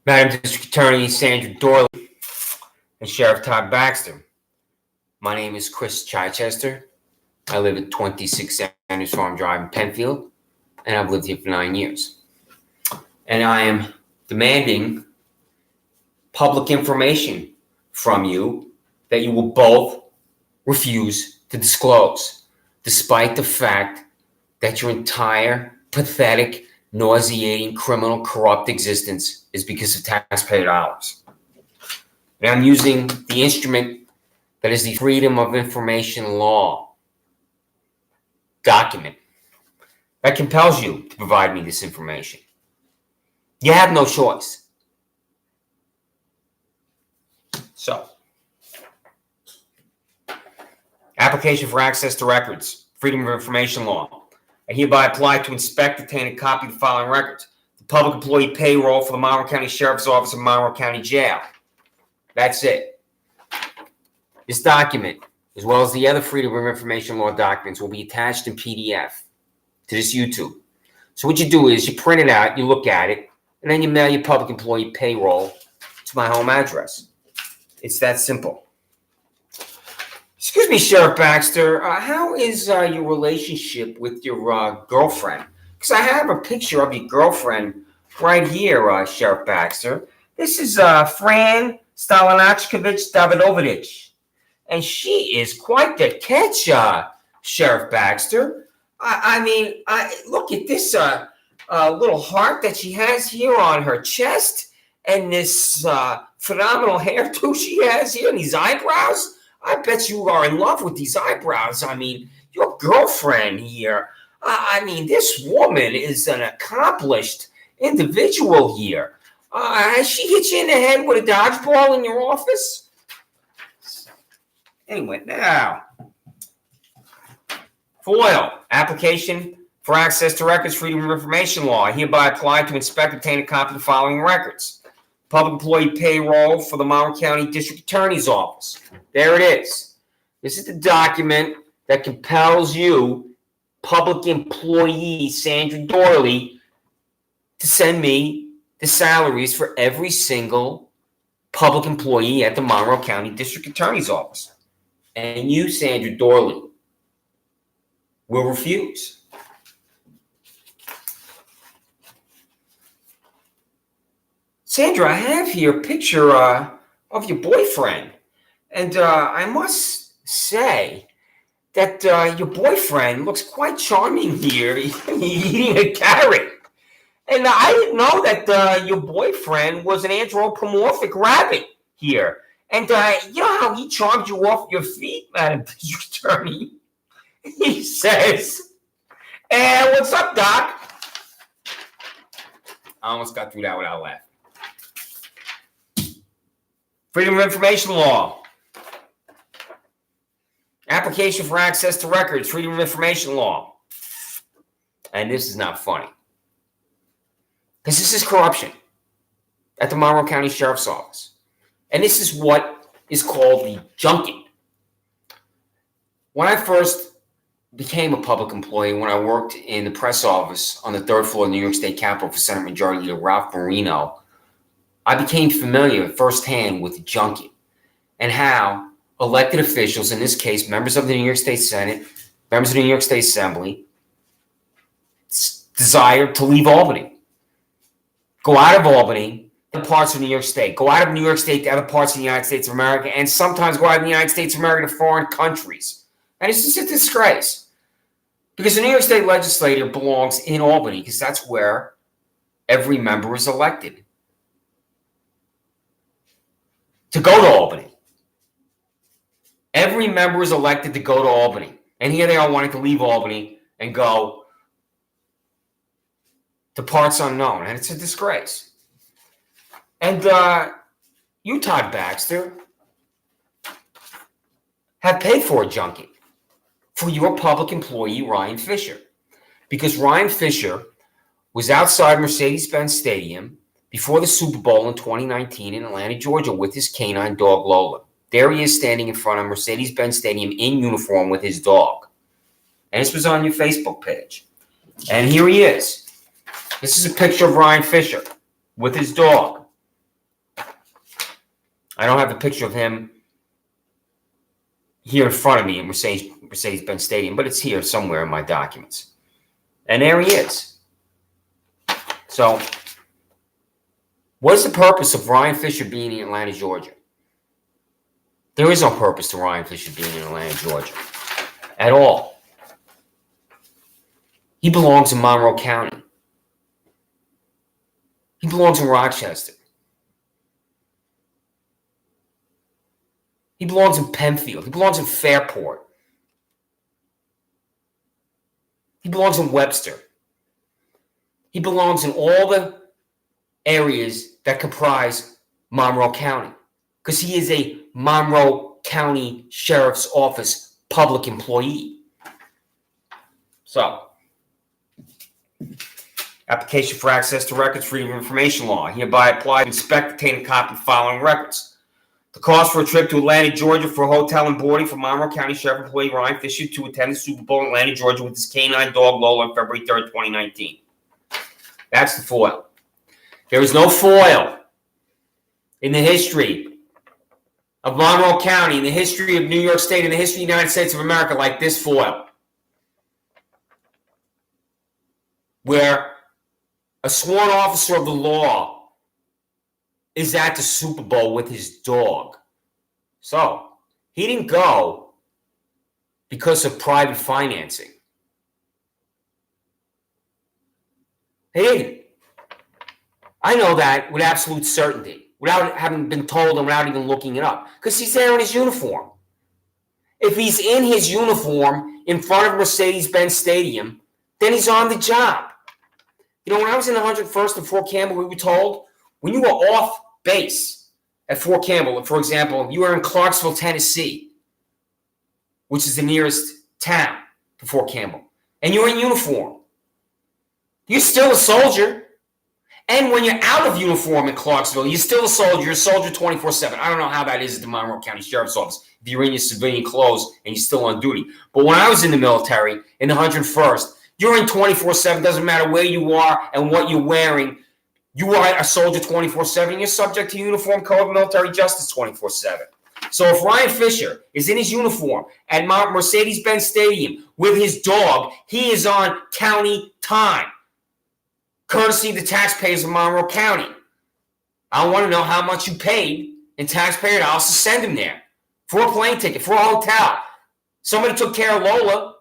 Madam District Attorney Sandra Doorley and Sheriff Todd Baxter. My name is Chris Chichester. I live at 26 Sanders Farm Drive in Penfield, and I've lived here for 9 years. And I am demanding public information from you that you will both refuse to disclose, despite the fact that your entire pathetic, nauseating, criminal, corrupt existence is because of taxpayer dollars. And I'm using the instrument that is the Freedom of Information Law document that compels you to provide me this information. You have no choice. So, application for access to records, Freedom of Information Law. I hereby apply to inspect, obtain a copy of the following records: the public employee payroll for the Monroe County Sheriff's Office and Monroe County Jail. That's it. This document, as well as the other Freedom of Information Law documents, will be attached in PDF to this YouTube. So what you do is you print it out, you look at it, and then you mail your public employee payroll to my home address. It's that simple. Excuse me, Sheriff Baxter, how is your relationship with your girlfriend? Because I have a picture of your girlfriend right here, Sheriff Baxter. This is Fran Stalinachkovich Davidovich, and she is quite the catch, Sheriff Baxter. I mean, look at this little heart that she has here on her chest, and this phenomenal hairdo she has here, and these eyebrows. I bet you are in love with these eyebrows. I mean, your girlfriend here, this woman is an accomplished individual here. Has she hit you in the head with a dodgeball in your office? Anyway, now, FOIL, application for access to records, Freedom of Information Law. I hereby apply to inspect, obtain a copy of the following records: public employee payroll for the Monroe County District Attorney's Office. There it is. This is the document that compels you, public employee Sandra Doorley, to send me the salaries for every single public employee at the Monroe County District Attorney's Office. And you, Sandra Doorley, will refuse. Sandra, I have here a picture of your boyfriend. And I must say that your boyfriend looks quite charming here, eating a carrot. And I didn't know that your boyfriend was an anthropomorphic rabbit here. And you know how he charmed you off your feet, Madam District Attorney? He says, "Hey, what's up, Doc?" I almost got through that without laughing. Freedom of Information Law. Application for access to records, Freedom of Information Law. And this is not funny, because this is corruption at the Monroe County Sheriff's Office. And this is what is called the junket. When I first became a public employee, when I worked in the press office on the third floor of the New York State Capitol for Senate Majority Leader Ralph Marino, I became familiar firsthand with the junket and how elected officials, in this case, members of the New York State Senate, members of the New York State Assembly, desired to leave Albany, go out of Albany to parts of New York State, go out of New York State to other parts of the United States of America, and sometimes go out of the United States of America to foreign countries. And it's just a disgrace, because the New York State legislature belongs in Albany, because that's where every member is elected to go to Albany. Every member is elected to go to Albany. And here they are wanting to leave Albany and go to parts unknown. And it's a disgrace. And you, Todd Baxter, have paid for a junket for your public employee, Ryan Fisher. Because Ryan Fisher was outside Mercedes-Benz Stadium before the Super Bowl in 2019 in Atlanta, Georgia, with his canine dog, Lola. There he is standing in front of Mercedes-Benz Stadium in uniform with his dog. And this was on your Facebook page. And here he is. This is a picture of Ryan Fisher with his dog. I don't have the picture of him here in front of me at Mercedes-Benz Stadium, but it's here somewhere in my documents. And there he is. So, what is the purpose of Ryan Fisher being in Atlanta, Georgia? There is no purpose to Ryan Fisher being in Atlanta, Georgia at all. He belongs in Monroe County. He belongs in Rochester. He belongs in Penfield. He belongs in Fairport. He belongs in Webster. He belongs in all the areas that comprise Monroe County because he is a Monroe County Sheriff's Office public employee. So, application for access to records, freedom of information law. Hereby apply to inspect, obtain, and copy the following records. The cost for a trip to Atlanta, Georgia for hotel and boarding for Monroe County Sheriff employee Ryan Fisher to attend the Super Bowl in Atlanta, Georgia with his canine dog Lola on February 3rd, 2019. That's the foil. There is no foil in the history of Monroe County, in the history of New York State, in the history of the United States of America like this foil, where a sworn officer of the law is at the Super Bowl with his dog. So, he didn't go because of private financing. He didn't. I know that with absolute certainty, without having been told and without even looking it up, because he's there in his uniform. If he's in his uniform in front of Mercedes-Benz Stadium, then he's on the job. You know, when I was in the 101st in Fort Campbell, we were told when you were off base at Fort Campbell, for example, you were in Clarksville, Tennessee, which is the nearest town to Fort Campbell, and you're in uniform, you're still a soldier. And when you're out of uniform in Clarksville, you're still a soldier. You're a soldier 24/7. I don't know how that is at the Monroe County Sheriff's Office if you're in your civilian clothes and you're still on duty. But when I was in the military, in the 101st, you're in 24/7. Doesn't matter where you are and what you're wearing. You are a soldier 24/7. You're subject to Uniform Code of Military Justice 24/7. So if Ryan Fisher is in his uniform at Mercedes-Benz Stadium with his dog, he is on county time, courtesy of the taxpayers of Monroe County. I want to know how much you paid in taxpayer dollars to send him there for a plane ticket, for a hotel. Somebody took care of Lola.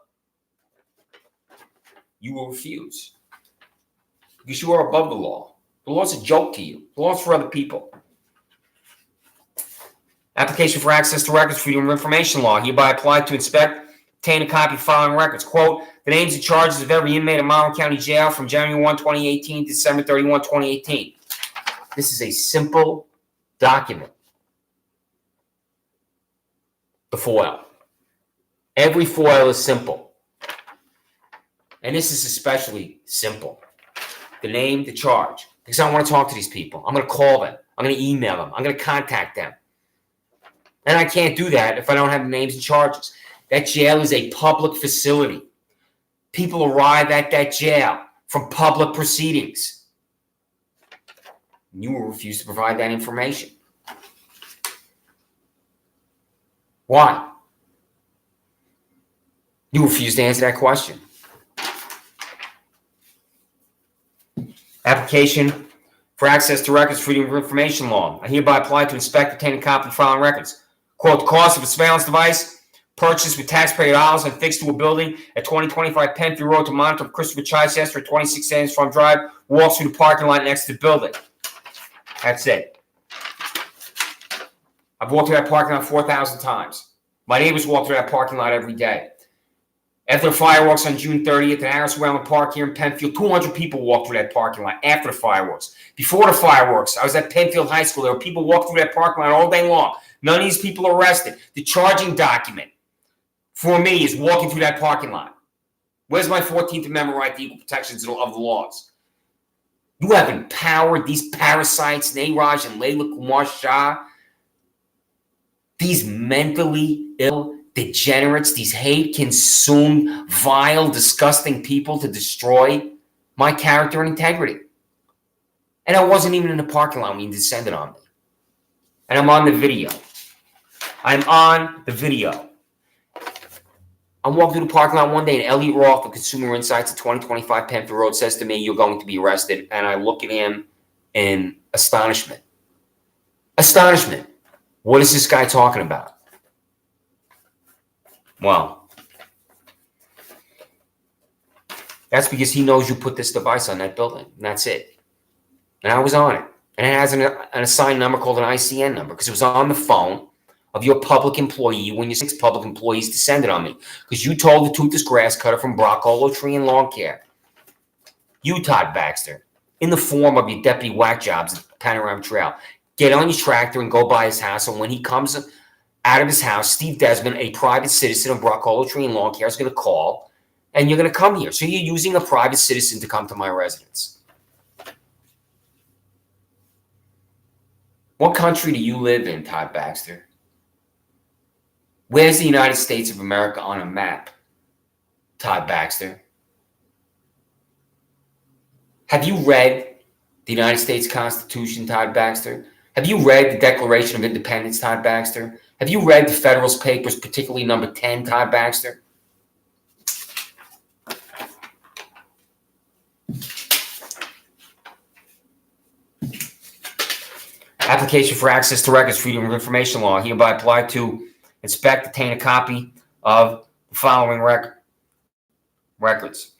You will refuse because you are above the law. The law's a joke to you. The law's for other people. Application for access to records, freedom of information law. Hereby applied to inspect, obtain a copy of following records. Quote, the names and charges of every inmate of Monroe County Jail from January 1, 2018 to December 31, 2018. This is a simple document. The foil. Every foil is simple. And this is especially simple. The name, the charge. Because I want to talk to these people. I'm going to call them. I'm going to email them. I'm going to contact them. And I can't do that if I don't have the names and charges. That jail is a public facility. People arrive at that jail from public proceedings. You will refuse to provide that information. Why? You refuse to answer that question. Application for access to records, freedom of information law. I hereby apply to inspect, obtain, and copy the following records. Quote, the cost of a surveillance device purchased with taxpayer dollars and fixed to a building at 2025 Penfield Road to monitor Christopher Chichester at 26 Sands Farm Drive, walks through the parking lot next to the building. That's it. I've walked through that parking lot 4,000 times. My neighbors walk through that parking lot every day. After the fireworks on June 30th at Harris Whalen Park here in Penfield, 200 people walked through that parking lot after the fireworks. Before the fireworks, I was at Penfield High School. There were people walking through that parking lot all day long. None of these people arrested. The charging document for me is walking through that parking lot. Where's my 14th Amendment right to equal protections of the laws? You have empowered these parasites, Nairaj and Layla Kumar Shah, these mentally ill degenerates, these hate-consumed, vile, disgusting people to destroy my character and integrity. And I wasn't even in the parking lot when you descended on me. And I'm on the video. I'm on the video. I'm walking through the parking lot one day, and Elliot Roth of Consumer Insights at 2025 Penfield Road says to me, "You're going to be arrested." And I look at him in astonishment. Astonishment. What is this guy talking about? Well, that's because he knows you put this device on that building, and that's it. And I was on it. And it has an assigned number called an ICN number because it was on the phone of your public employee when your 6 public employees descended on me. Because you told the toothless grass cutter from Broccolo Tree and Lawn Care, you, Todd Baxter, in the form of your deputy whack jobs at Panorama Trail, get on your tractor and go by his house. And when he comes out of his house, Steve Desmond, a private citizen of Broccolo Tree and Lawn Care, is going to call, and you're going to come here. So you're using a private citizen to come to my residence. What country do you live in, Todd Baxter? Where's the United States of America on a map, Todd Baxter? Have you read the United States Constitution, Todd Baxter? Have you read the Declaration of Independence, Todd Baxter? Have you read the Federalist Papers, particularly number 10, Todd Baxter? Application for access to records, Freedom of Information Law. Hereby apply to inspect, obtain a copy of the following records.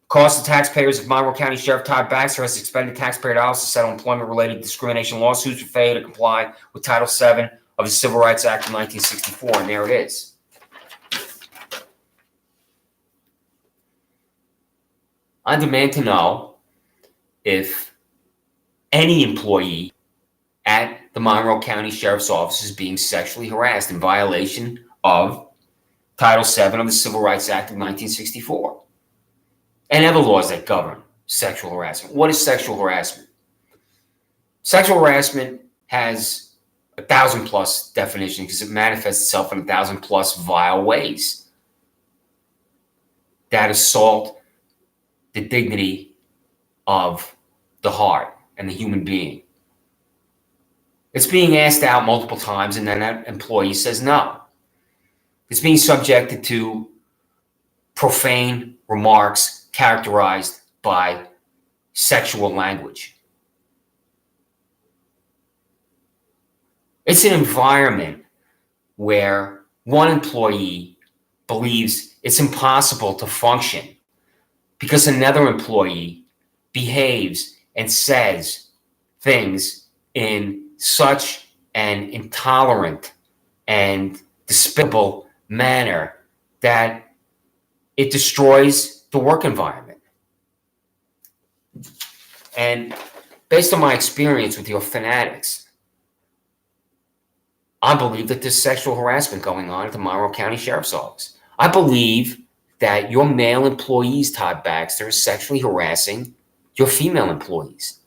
Cost to taxpayers if Monroe County Sheriff Todd Baxter has expended taxpayer dollars to settle employment-related discrimination lawsuits for failure to comply with Title VII of the Civil Rights Act of 1964. And there it is. I demand to know if any employee at the Monroe County Sheriff's Office is being sexually harassed in violation of Title VII of the Civil Rights Act of 1964 and other laws that govern sexual harassment. What is sexual harassment? Sexual harassment has 1,000+ definitions because it manifests itself in 1,000+ vile ways that assault the dignity of the heart and the human being. It's being asked out multiple times, and then that employee says no. It's being subjected to profane remarks characterized by sexual language. It's an environment where one employee believes it's impossible to function because another employee behaves and says things in such an intolerant and despicable manner that it destroys the work environment. And based on my experience with your fanatics, I believe that there's sexual harassment going on at the Monroe County Sheriff's Office. I believe that your male employees, Todd Baxter, are sexually harassing your female employees.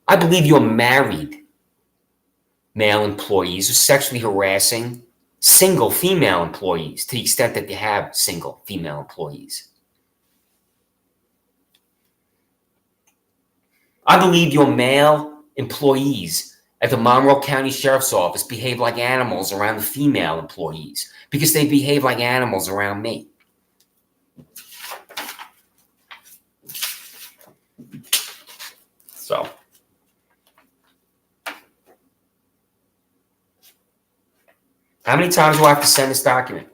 I believe your married male employees are sexually harassing single female employees to the extent that they have single female employees. I believe your male employees at the Monroe County Sheriff's Office behave like animals around the female employees because they behave like animals around me. So, how many times do I have to send this document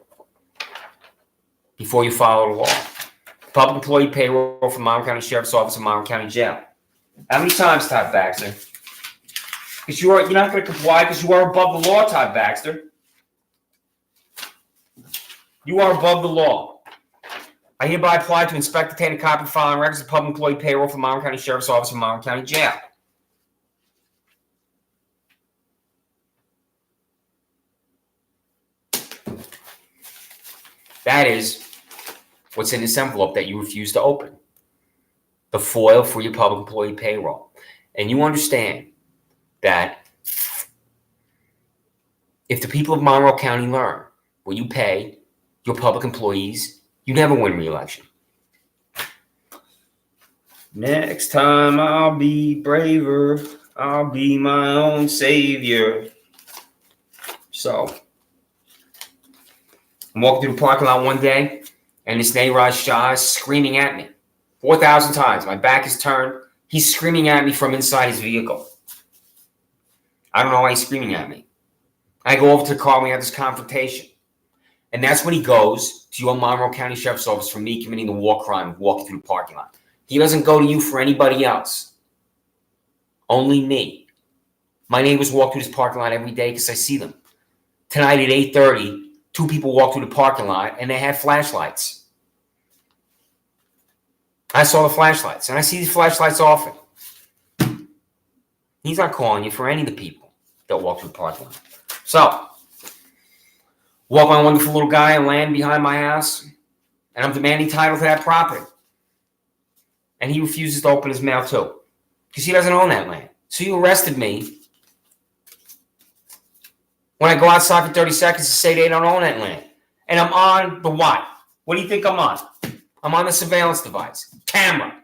before you follow the law? Public employee payroll from Monroe County Sheriff's Office and Monroe County Jail. How many times, Todd Baxter? Because you're not going to comply because you are above the law, Todd Baxter. You are above the law. I hereby apply to inspect, obtain a copy of following records of public employee payroll from Monroe County Sheriff's Office and Monroe County Jail. That is what's in this envelope that you refuse to open. The foil for your public employee payroll. And you understand that if the people of Monroe County learn what you pay your public employees, you never win re-election. Next time I'll be braver. I'll be my own savior. So, I'm walking through the parking lot one day, and this Nayraj Shah is screaming at me 4,000 times. My back is turned. He's screaming at me from inside his vehicle. I don't know why he's screaming at me. I go over to the car and we have this confrontation. And that's when he goes to your Monroe County Sheriff's Office for me committing the war crime of walking through the parking lot. He doesn't go to you for anybody else. Only me. My neighbors walk through this parking lot every day because I see them. Tonight at 8:30, two people walk through the parking lot and they have flashlights. I saw the flashlights and I see these flashlights often. He's not calling you for any of the people that walk through the parking lot. So, walk my wonderful little guy and land behind my house, and I'm demanding title to that property. And he refuses to open his mouth too, because he doesn't own that land. So you arrested me when I go outside for 30 seconds to say they don't own that land. And I'm on the what? What do you think I'm on? I'm on the surveillance device. Camera.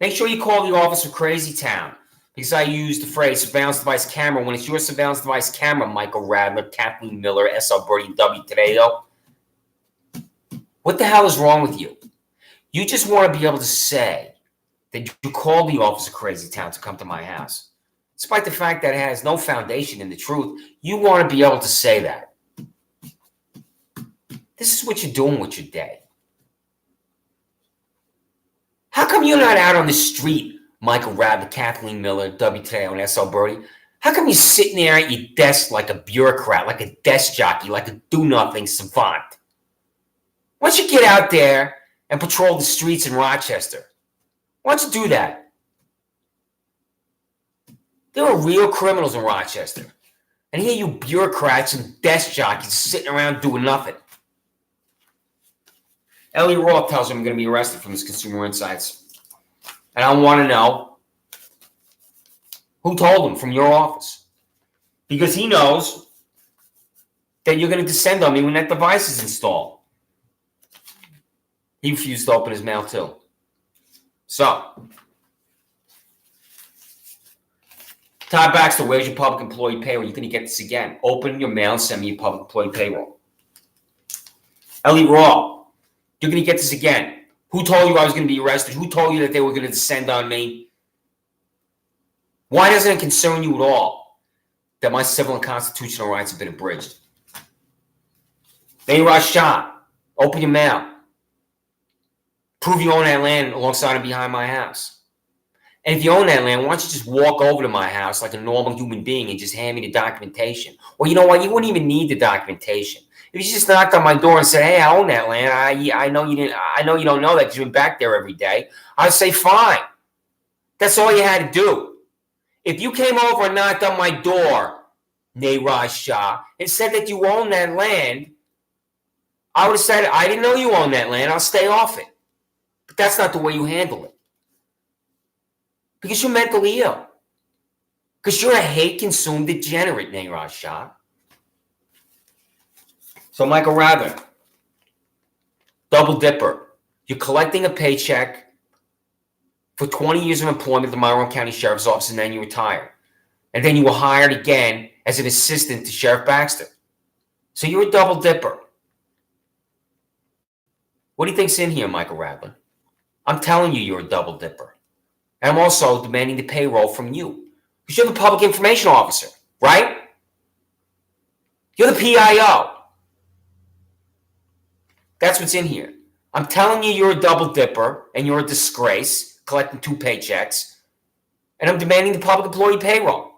Make sure you call the office of Crazy Town, because I use the phrase surveillance device camera when it's your surveillance device camera, Michael Radler, Kathleen Miller, S.L. Birdie, W. Toledo. What the hell is wrong with you? You just want to be able to say that you called the office of Crazy Town to come to my house. Despite the fact that it has no foundation in the truth, you want to be able to say that. This is what you're doing with your day. How come you're not out on the street, Michael Radler, Kathleen Miller, W. Toledo, and S.L. Birdie? How come you're sitting there at your desk like a bureaucrat, like a desk jockey, like a do-nothing savant? Why don't you get out there and patrol the streets in Rochester? Why don't you do that? There are real criminals in Rochester. And here you bureaucrats and desk jockeys sitting around doing nothing. Elliot Roth tells him I'm going to be arrested from his Consumer Insights. And I want to know who told him from your office. Because he knows that you're going to descend on me when that device is installed. He refused to open his mouth too. So, Todd Baxter, where's your public employee payroll? You're going to get this again. Open your mail and send me your public employee payroll. Elliot Roth, you're going to get this again. Who told you I was going to be arrested? Who told you that they were going to descend on me? Why doesn't it concern you at all that my civil and constitutional rights have been abridged? Nayraj Shah, open your mail. Prove you own that land alongside and behind my house. And if you own that land, why don't you just walk over to my house like a normal human being and just hand me the documentation? Or you know what? You wouldn't even need the documentation. If you just knocked on my door and said, "Hey, I own that land. I know you didn't. I know you don't know that because you've been back there every day," I'd say, "Fine." That's all you had to do. If you came over and knocked on my door, Nayraj Shah, and said that you own that land, I would have said, "I didn't know you own that land. I'll stay off it." But that's not the way you handle it. Because you're mentally ill. Because you're a hate-consumed degenerate, Nayraj Shah. So, Michael Radler, double dipper. You're collecting a paycheck for 20 years of employment at the Monroe County Sheriff's Office, and then you retire. And then you were hired again as an assistant to Sheriff Baxter. So you're a double dipper. What do you think's in here, Michael Radler? I'm telling you you're a double dipper. And I'm also demanding the payroll from you. Because you're the public information officer, right? You're the PIO. That's what's in here. I'm telling you you're a double dipper and you're a disgrace, collecting 2 paychecks, and I'm demanding the public employee payroll.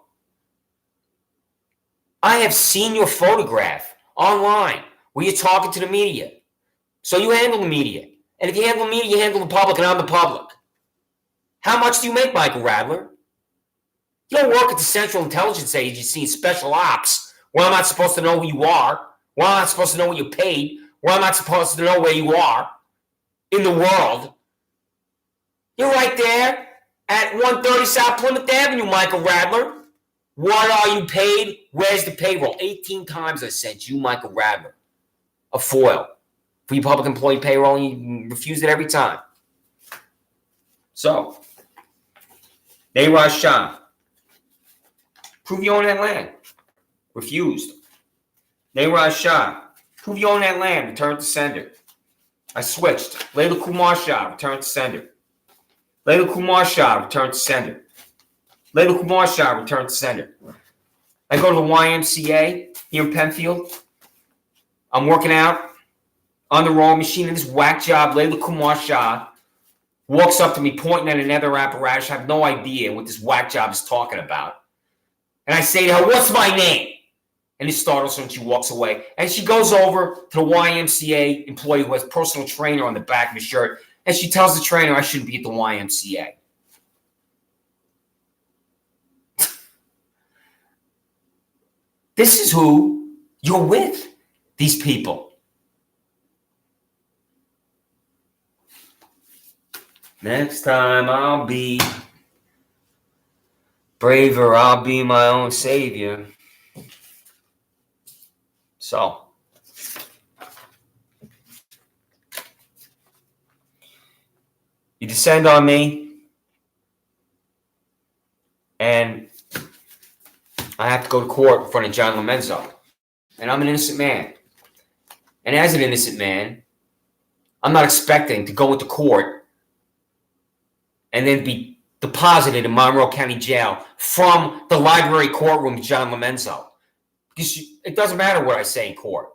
I have seen your photograph online where you're talking to the media. So you handle the media. And if you handle the media, you handle the public, and I'm the public. How much do you make, Michael Radler? You don't work at the Central Intelligence Agency in Special Ops, where I'm not supposed to know who you are, where I'm not supposed to know what you're paid, where I'm not supposed to know where you are in the world. You're right there at 130 South Plymouth Avenue, Michael Radler. What are you paid? Where's the payroll? 18 times I sent you, Michael Radler, a foil for your public employee payroll, and you refused it every time. So, Nayraj Shah. Prove you own that land. Refused. Nayraj Shah. Prove you own that land. Return to sender. I switched. Layla Kumar Shah. Return to sender. Layla Kumar Shah. Return to sender. Layla Kumar Shah. Return to sender. I go to the YMCA here in Penfield. I'm working out on the rowing machine, and this whack job, Layla Kumar Shah, walks up to me pointing at another apparatus. I have no idea what this whack job is talking about. And I say to her, "What's my name?" And it startles her and she walks away. And she goes over to the YMCA employee who has personal trainer on the back of his shirt. And she tells the trainer, "I shouldn't be at the YMCA." This is who you're with, these people. Next time I'll be braver, I'll be my own savior. So, you descend on me, and I have to go to court in front of John Lomenzo. And I'm an innocent man. And as an innocent man, I'm not expecting to go into court and then be deposited in Monroe County Jail from the library courtroom of John Lomenzo. Because it doesn't matter what I say in court.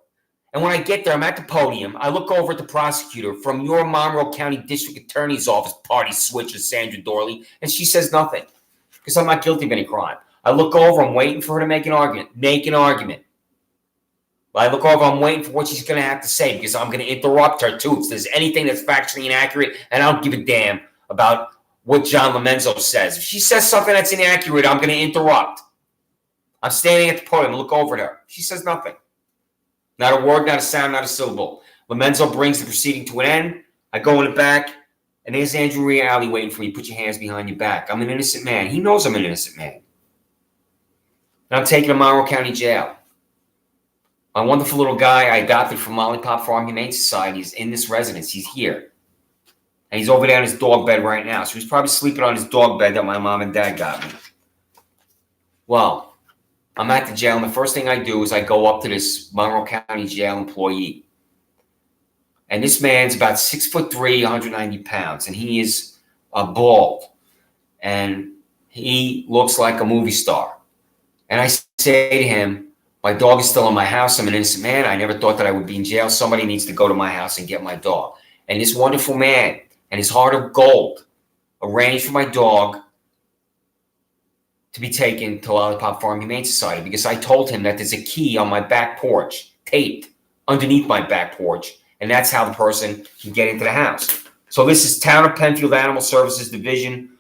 And when I get there, I'm at the podium. I look over at the prosecutor from your Monroe County District Attorney's Office, party switcher, Sandra Doorley, and she says nothing because I'm not guilty of any crime. I look over, I'm waiting for her to make an argument. I look over, I'm waiting for what she's going to have to say because I'm going to interrupt her too. If there's anything that's factually inaccurate, and I don't give a damn about what John Lomenzo says. If she says something that's inaccurate, I'm going to interrupt. I'm standing at the podium, I look over at her. She says nothing. Not a word, not a sound, not a syllable. Lomenzo brings the proceeding to an end. I go in the back, and there's Andrew Reale waiting for me. Put your hands behind your back. I'm an innocent man. He knows I'm an innocent man. And I'm taken to Monroe County Jail. My wonderful little guy I adopted from Lollipop Farm Humane Society is in this residence. He's here. And he's over there on his dog bed right now. So he's probably sleeping on his dog bed that my mom and dad got me. Well, I'm at the jail, and the first thing I do is I go up to this Monroe County Jail employee. And this man's about 6'3", 190 pounds, and he is bald. And he looks like a movie star. And I say to him, "My dog is still in my house. I'm an innocent man. I never thought that I would be in jail. Somebody needs to go to my house and get my dog." And this wonderful man and his heart of gold arranged for my dog to be taken to Lollipop Farm Humane Society because I told him that there's a key on my back porch, taped underneath my back porch, and that's how the person can get into the house. So this is Town of Penfield Animal Services Division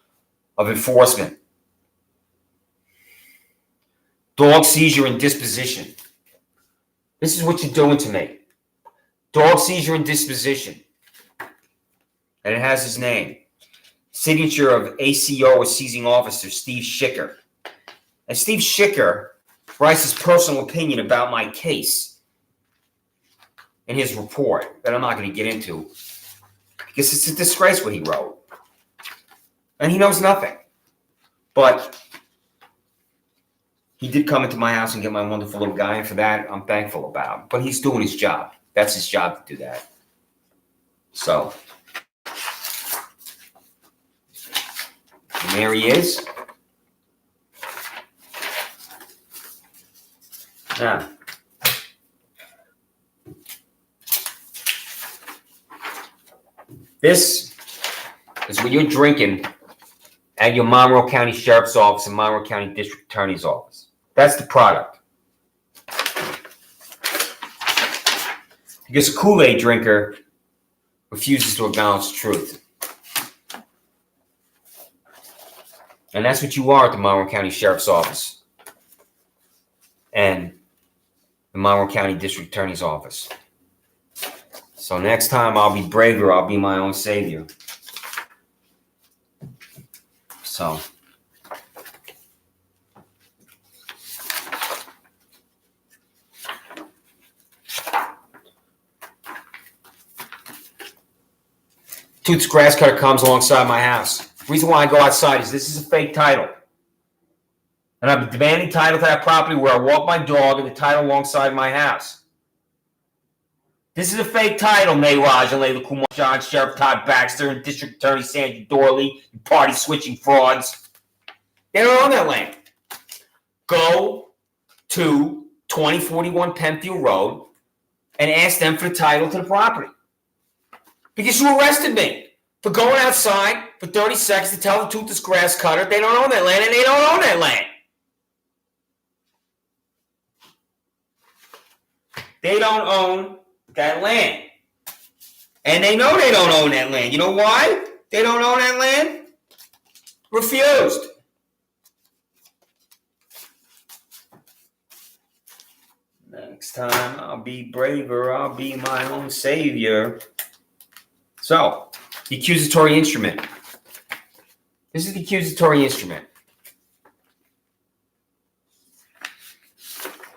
of Enforcement. Dog seizure and disposition. This is what you're doing to me. Dog seizure and disposition. And it has his name. Signature of ACO or seizing officer, Steve Schicker. And Steve Schicker writes his personal opinion about my case in his report that I'm not going to get into because it's a disgrace what he wrote. And he knows nothing. But he did come into my house and get my wonderful little guy, and for that, I'm thankful about. But he's doing his job. That's his job to do that. So, and there he is. Now, this is what you're drinking at your Monroe County Sheriff's Office and Monroe County District Attorney's Office. That's the product. Because a Kool-Aid drinker refuses to acknowledge the truth. And that's what you are at the Monroe County Sheriff's Office and the Monroe County District Attorney's Office. So next time I'll be braver, I'll be my own savior. So. Toots grass cutter comes alongside my house. The reason why I go outside is this is a fake title. And I'm demanding title to that property where I walk my dog and the title alongside my house. This is a fake title, Nayraj and Layla Kumar, John, Sheriff Todd Baxter, and District Attorney Sandra Doorley, and party-switching frauds. They don't own that land. Go to 2041 Penfield Road and ask them for the title to the property. Because you arrested me for going outside for 30 seconds to tell the toothless grass cutter they don't own that land, and they don't own that land. They don't own that land. And they know they don't own that land. You know why they don't own that land? Refused. Next time I'll be braver. I'll be my own savior. So, the accusatory instrument. This is the accusatory instrument.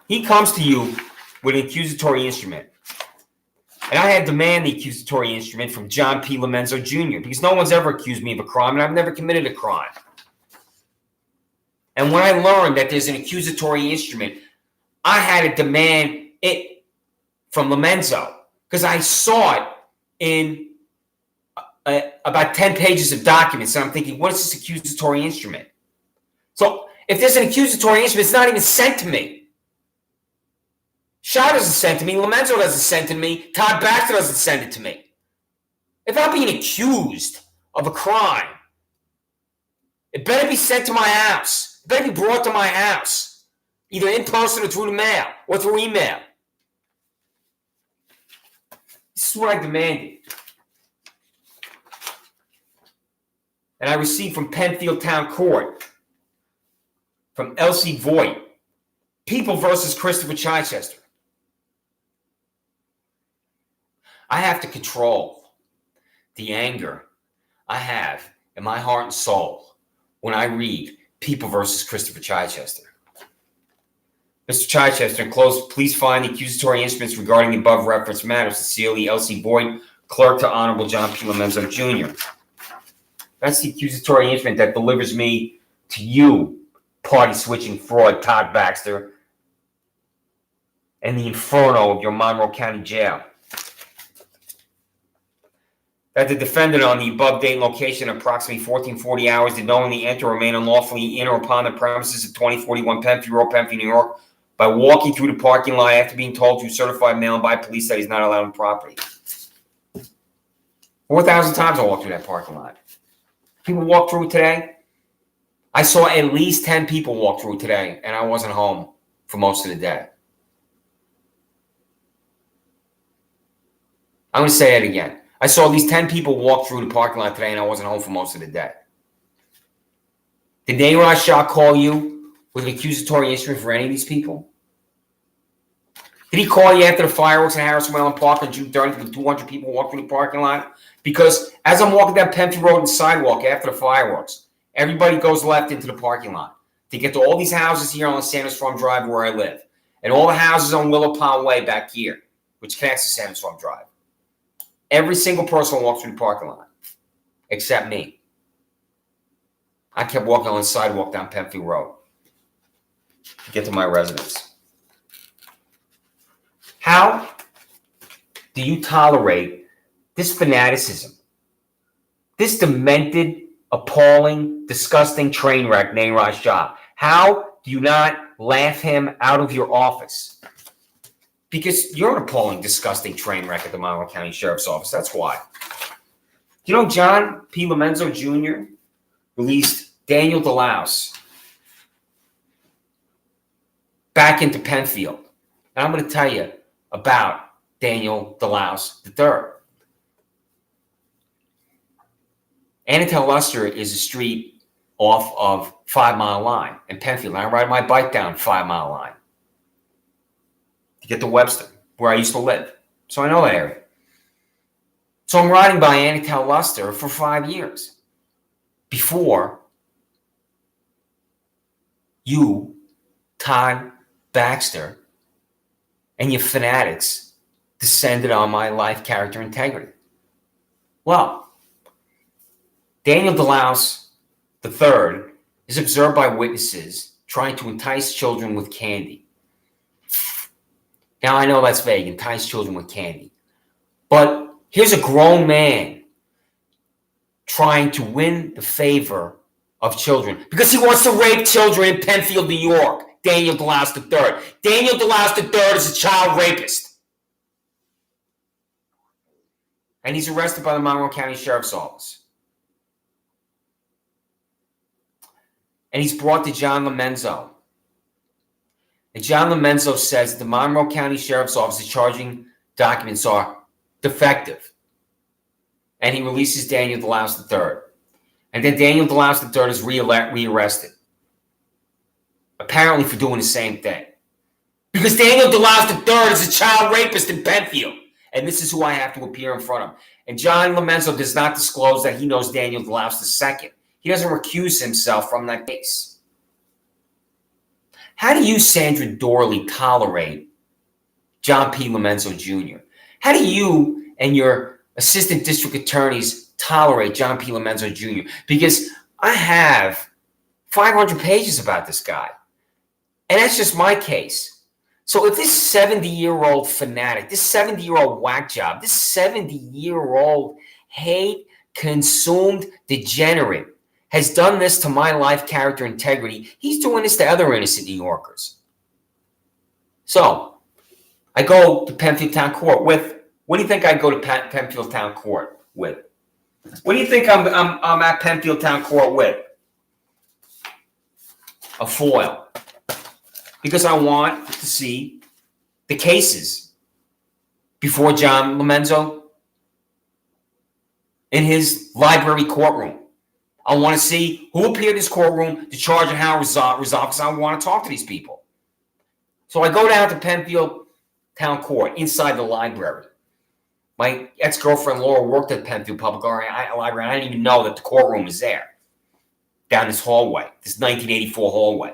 He comes to you with an accusatory instrument. And I had to demand the accusatory instrument from John P. Lomenzo Jr. because no one's ever accused me of a crime, and I've never committed a crime. And when I learned that there's an accusatory instrument, I had to demand it from Lomenzo because I saw it in about 10 pages of documents, and I'm thinking, what is this accusatory instrument? So if there's an accusatory instrument, it's not even sent to me. Shaw doesn't send it to me. Lomenzo doesn't send it to me. Todd Baxter doesn't send it to me. If I'm being accused of a crime, it better be sent to my house. It better be brought to my house, either in person or through the mail or through email. This is what I demanded. And I received from Penfield Town Court, from Elsie Voigt, People versus Christopher Chichester. I have to control the anger I have in my heart and soul when I read People versus Christopher Chichester. Mr. Chichester, enclosed, please find the accusatory instruments regarding the above referenced matters. Sincerely, Elsie Voigt, Clerk to Honorable John P. Lomenzo Jr. That's the accusatory instrument that delivers me to you, party-switching fraud, Todd Baxter, and the inferno of your Monroe County Jail. That the defendant on the above date and location approximately 1440 hours did knowingly enter or remain unlawfully in or upon the premises of 2041 Penfield Road, Penfield, New York, by walking through the parking lot after being told through certified mail and by police that he's not allowed on property. 4,000 times I walked through that parking lot. People walk through it today. I saw at least 10 people walk through it today, and I wasn't home for most of the day. I'm going to say that again. I saw at least 10 people walk through the parking lot today, and I wasn't home for most of the day. Did Nayraj Shah call you with an accusatory instrument for any of these people? Did he call you after the fireworks in Harrison Whalen Park on June 30th when 200 people walked through the parking lot? Because as I'm walking down Penfield Road and sidewalk after the fireworks, everybody goes left into the parking lot to get to all these houses here on Sanders Farm Drive where I live, and all the houses on Willow Pond Way back here, which connects to Sanders Farm Drive. Every single person walked through the parking lot, except me. I kept walking on the sidewalk down Penfield Road to get to my residence. How do you tolerate this fanaticism, this demented, appalling, disgusting train wreck, Nayraj Shah? How do you not laugh him out of your office? Because you're an appalling, disgusting train wreck at the Monroe County Sheriff's Office. That's why. You know, John P. Lomenzo Jr. released Daniel DeLouse back into Penfield. And I'm going to tell you about Daniel DeLouse III. Annatel is a street off of 5 Mile Line in Penfield. And I ride my bike down 5 Mile Line to get to Webster, where I used to live. So I know that area. So I'm riding by Annatel for 5 years before you, Todd Baxter, and your fanatics descended on my life, character, integrity. Well, Daniel DeLouse III is observed by witnesses trying to entice children with candy. Now, I know that's vague, entice children with candy. But here's a grown man trying to win the favor of children because he wants to rape children in Penfield, New York. Daniel DeLouse III. Daniel DeLouse III is a child rapist. And he's arrested by the Monroe County Sheriff's Office. And he's brought to John Lomenzo. And John Lomenzo says the Monroe County Sheriff's Office charging documents are defective. And he releases Daniel DeLouse III. And then Daniel DeLouse III is rearrested. Apparently for doing the same thing. Because Daniel DeLouse III is a child rapist in Penfield. And this is who I have to appear in front of. And John Lomenzo does not disclose that he knows Daniel DeLouse II. He doesn't recuse himself from that case. How do you, Sandra Doorley, tolerate John P. Lomenzo Jr.? How do you and your assistant district attorneys tolerate John P. Lomenzo Jr.? Because I have 500 pages about this guy. And that's just my case. So if this 70-year-old fanatic, this 70-year-old whack job, this 70-year-old hate-consumed degenerate has done this to my life, character, integrity, he's doing this to other innocent New Yorkers. So I go to Penfield Town Court with, what do you think I go to Penfield Town Court with? What do you think I'm at Penfield Town Court with? A foil. Because I want to see the cases before John Lomenzo in his library courtroom. I want to see who appeared in this courtroom, the charge, and how it resolved, because I want to talk to these people. So I go down to Penfield Town Court inside the library. My ex-girlfriend Laura worked at Penfield Public Library, and I didn't even know that the courtroom was there. Down this hallway, this 1984 hallway.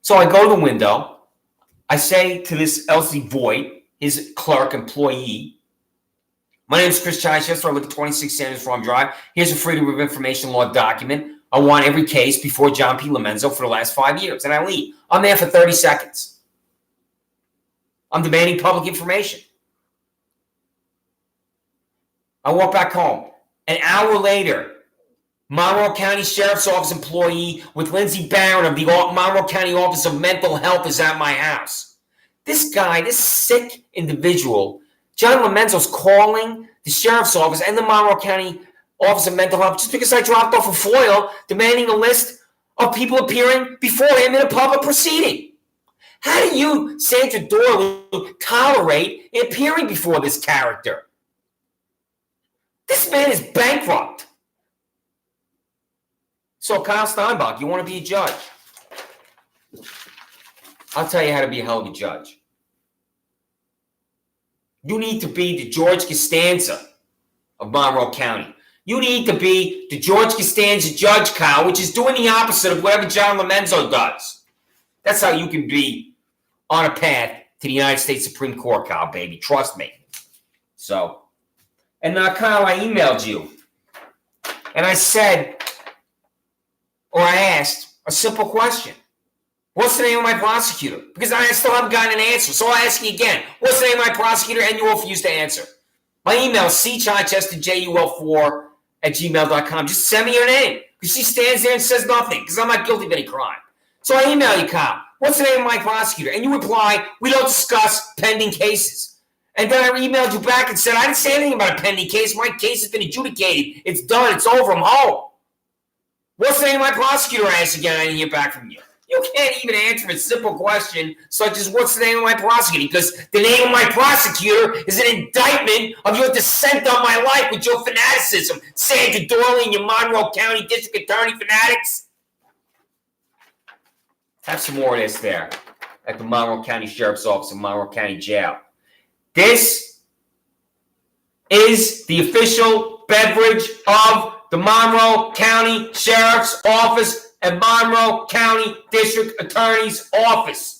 So I go to the window. I say to this Elsie Voigt, his clerk, employee, my name is Chris Chichester. I live at 26 Sanders Farm Drive. Here's a Freedom of Information Law document. I want every case before John P. Lomenzo for the last 5 years. And I leave. I'm there for 30 seconds. I'm demanding public information. I walk back home. An hour later, Monroe County Sheriff's Office employee with Lindsey Barron of the Monroe County Office of Mental Health is at my house. This guy, this sick individual, John Lomenzo's calling the Sheriff's Office and the Monroe County Office of Mental Health just because I dropped off a foil demanding a list of people appearing before him in a public proceeding. How do you, Sandra Doorley, tolerate appearing before this character? This man is bankrupt. So, Kyle Steinbach, you want to be a judge? I'll tell you how to be a hell of a judge. You need to be the George Costanza of Monroe County. You need to be the George Costanza judge, Kyle, which is doing the opposite of whatever John Lomenzo does. That's how you can be on a path to the United States Supreme Court, Kyle, baby. Trust me. So, and Kyle, I emailed you. And I said, or I asked a simple question. What's the name of my prosecutor? Because I still haven't gotten an answer. So I ask you again. What's the name of my prosecutor? And you refuse to answer. My email is cchichesterjul4@gmail.com. Just send me your name. Because she stands there and says nothing. Because I'm not guilty of any crime. So I email you, Kyle. What's the name of my prosecutor? And you reply, we don't discuss pending cases. And then I emailed you back and said, I didn't say anything about a pending case. My case has been adjudicated. It's done. It's over. I'm home. What's the name of my prosecutor? I asked again. I didn't hear back from you. You can't even answer a simple question such as what's the name of my prosecutor? Because the name of my prosecutor is an indictment of your descent on my life with your fanaticism. Sandra Doorley and your Monroe County District Attorney fanatics. Have some more of this there at the Monroe County Sheriff's Office and Monroe County Jail. This is the official beverage of the Monroe County Sheriff's Office and Monroe County District Attorney's Office.